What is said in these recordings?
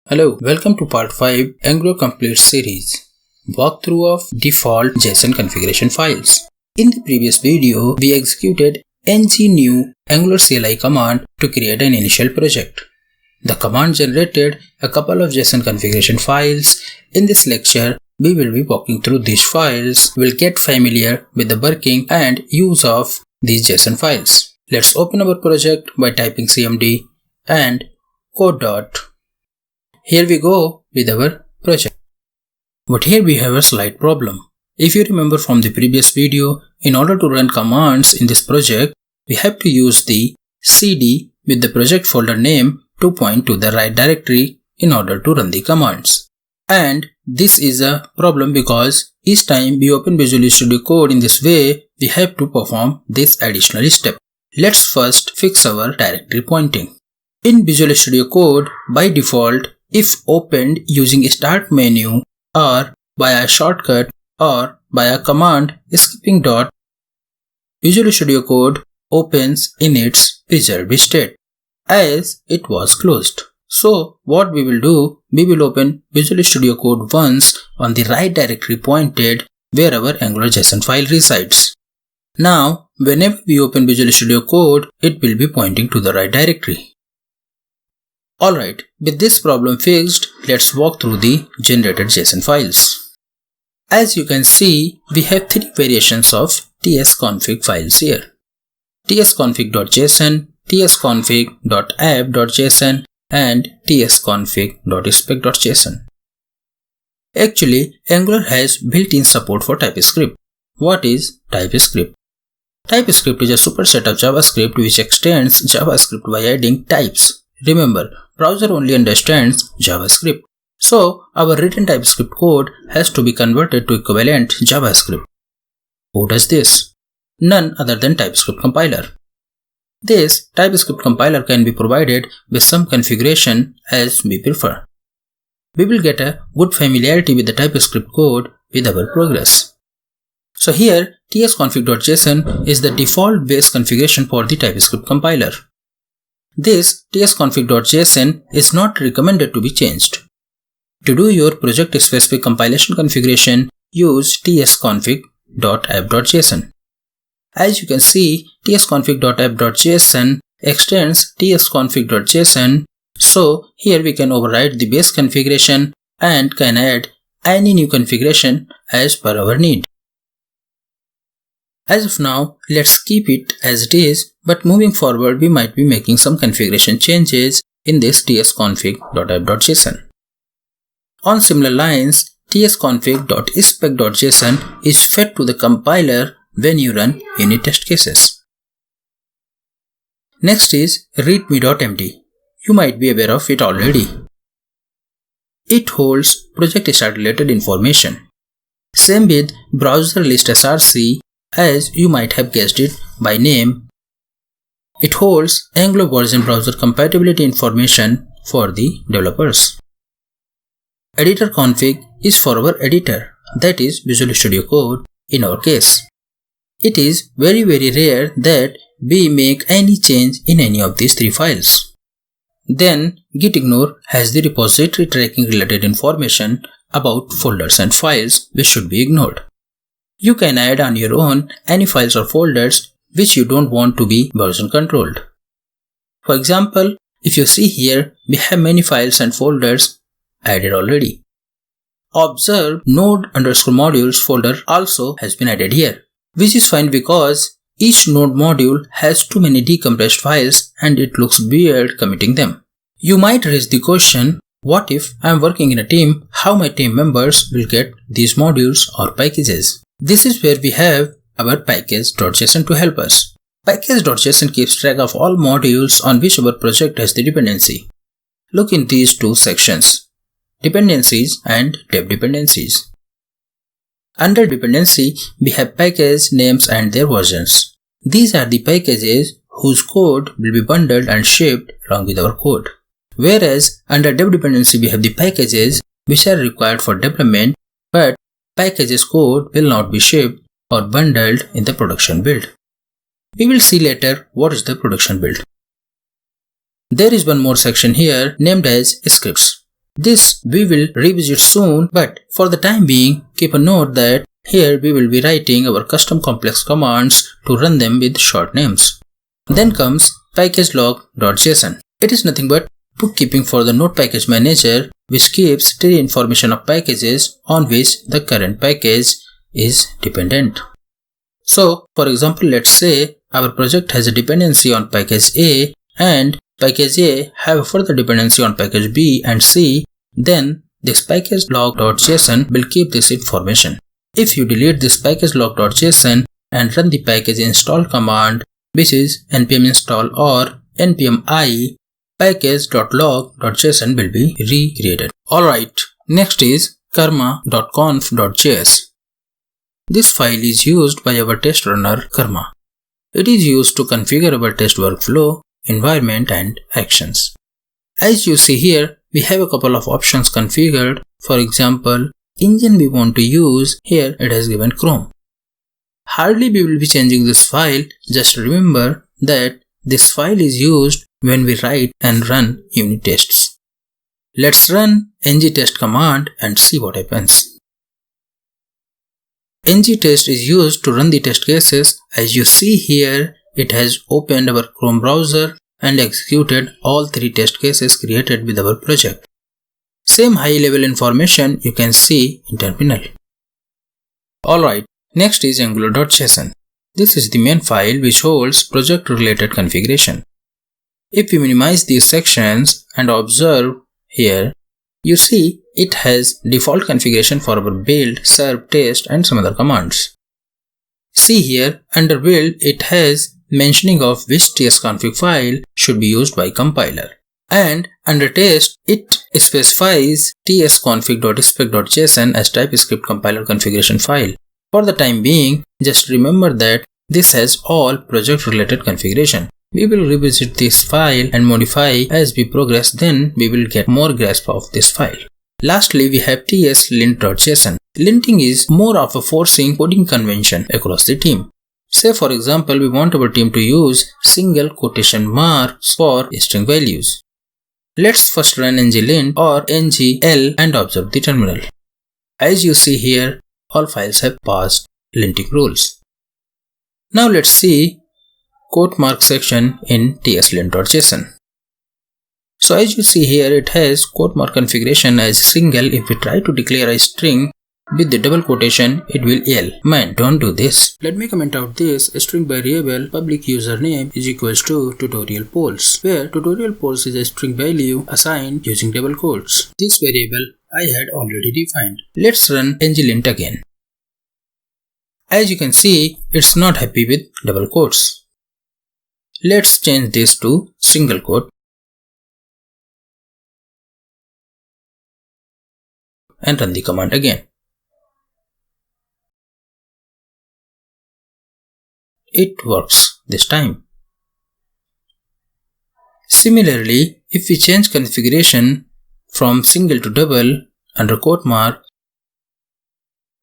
Hello, welcome to part 5 Angular Complete series. Walkthrough of default JSON configuration files. In the previous video, we executed ng-new Angular CLI command to create an initial project. The command generated a couple of JSON configuration files. In this lecture, we will be walking through these files. We'll get familiar with the working and use of these JSON files. Let's open our project by typing cmd and code. Here we go with our project. But here we have a slight problem. If you remember from the previous video, in order to run commands in this project, we have to use the cd with the project folder name to point to the right directory in order to run the commands. And this is a problem because each time we open Visual Studio Code in this way, we have to perform this additional step. Let's first fix our directory pointing. In Visual Studio Code, by default, if opened using a start menu or by a shortcut or by a command skipping dot, Visual Studio Code opens in its preserved state as it was closed. So what we will do, we will open Visual Studio Code once on the right directory pointed where our Angular.json file resides. Now, whenever we open Visual Studio Code, it will be pointing to the right directory. Alright, with this problem fixed, let's walk through the generated JSON files. As you can see, we have three variations of tsconfig files here: tsconfig.json, tsconfig.app.json, and tsconfig.spec.json. Actually, Angular has built-in support for Typescript. What is Typescript? Typescript is a superset of JavaScript which extends JavaScript by adding types. Remember, browser only understands JavaScript. So, our written TypeScript code has to be converted to equivalent JavaScript. Who does this? None other than TypeScript compiler. This TypeScript compiler can be provided with some configuration as we prefer. We will get a good familiarity with the TypeScript code with our progress. So here, tsconfig.json is the default base configuration for the TypeScript compiler. This tsconfig.json is not recommended to be changed. To do your project-specific compilation configuration, use tsconfig.app.json. As you can see, tsconfig.app.json extends tsconfig.json, so here we can override the base configuration and can add any new configuration as per our need. As of now, let's keep it as it is, but moving forward we might be making some configuration changes in this tsconfig.app.json. On similar lines, tsconfig.spec.json is fed to the compiler when you run unit test cases. Next is readme.md. You might be aware of it already. It holds project start related information. Same with browser list src, as you might have guessed it by name. It holds Angular version browser compatibility information for the developers. Editor config is for our editor, that is Visual Studio Code in our case. It is very rare that we make any change in any of these three files. Then Git Ignore has the repository tracking related information about folders and files which should be ignored. You can add on your own any files or folders which you don't want to be version controlled. For example, if you see here, we have many files and folders added already. Observe node_modules folder also has been added here, which is fine because each node module has too many decompressed files and it looks weird committing them. You might raise the question, what if I am working in a team, how my team members will get these modules or packages? This is where we have our package.json to help us. Package.json keeps track of all modules on which our project has the dependency. Look in these two sections: dependencies and dev dependencies. Under dependency, we have package names and their versions. These are the packages whose code will be bundled and shipped along with our code. Whereas under dev dependency, we have the packages which are required for development, but packages code will not be shipped or bundled in the production build. We will see later what is the production build. There is one more section here named as scripts. This we will revisit soon, but for the time being, keep a note that here we will be writing our custom complex commands to run them with short names. Then comes Packagelog.json. It is nothing but bookkeeping for the node package manager, which keeps the information of packages on which the current package is dependent. So, for example, let's say our project has a dependency on package A and package A have a further dependency on package B and C, then this Packagelog.json will keep this information. If you delete this Packagelog.json and run the package install command, which is npm install or npm I, package.log.json will be recreated. Alright, next is karma.conf.js. This file is used by our test runner Karma. It is used to configure our test workflow, environment and actions. As you see here, we have a couple of options configured. For example, engine we want to use, here it has given Chrome. Hardly we will be changing this file, just remember that this file is used when we write and run unit tests. Let's run ngtest command and see what happens. ngtest is used to run the test cases. As you see here, it has opened our Chrome browser and executed all 3 test cases created with our project. Same high level information you can see in terminal. Alright, next is angular.json. This is the main file which holds project related configuration. If we minimize these sections and observe here, you see it has default configuration for our build, serve, test and some other commands. See here, under build it has mentioning of which tsconfig file should be used by compiler. And under test, it specifies tsconfig.spec.json as Typescript compiler configuration file. For the time being, just remember that this has all project related configuration. We will revisit this file and modify as we progress, then we will get more grasp of this file. Lastly, we have tslint.json. Linting is more of a forcing coding convention across the team. Say for example, we want our team to use single quotation marks for string values. Let's first run nglint or ngl and observe the terminal. As you see here, all files have passed linting rules. Now let's see Codemark section in tslint.json. So as you see here, it has Codemark configuration as single. If we try to declare a string with the double quotation, it will yell, "Man, don't do this." Let me comment out this. A string variable public username is equals to tutorial polls, where tutorial polls is a string value assigned using double quotes. This variable I had already defined. Let's run nglint again. As you can see, it's not happy with double quotes. Let's change this to single quote and run the command again. It works this time. Similarly, if we change configuration from single to double under Codemark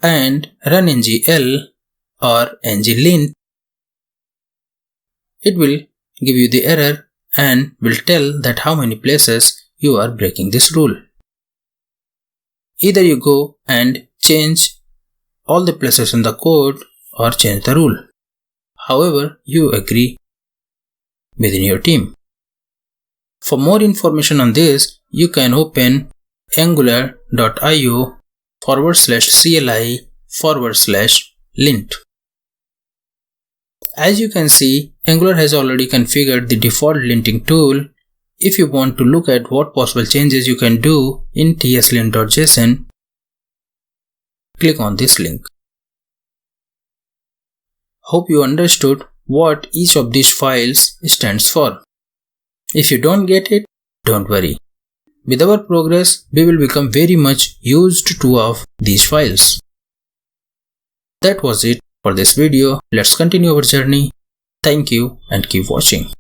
and run ngl or nglint, it will give you the error and will tell that how many places you are breaking this rule. Either you go and change all the places in the code or change the rule. However, you agree within your team. For more information on this, you can open angular.io/cli/lint. As you can see, Angular has already configured the default linting tool. If you want to look at what possible changes you can do in tslint.json, click on this link. Hope you understood what each of these files stands for. If you don't get it, don't worry. With our progress, we will become very much used to of these files. That was it for this video. Let's continue our journey. Thank you and keep watching.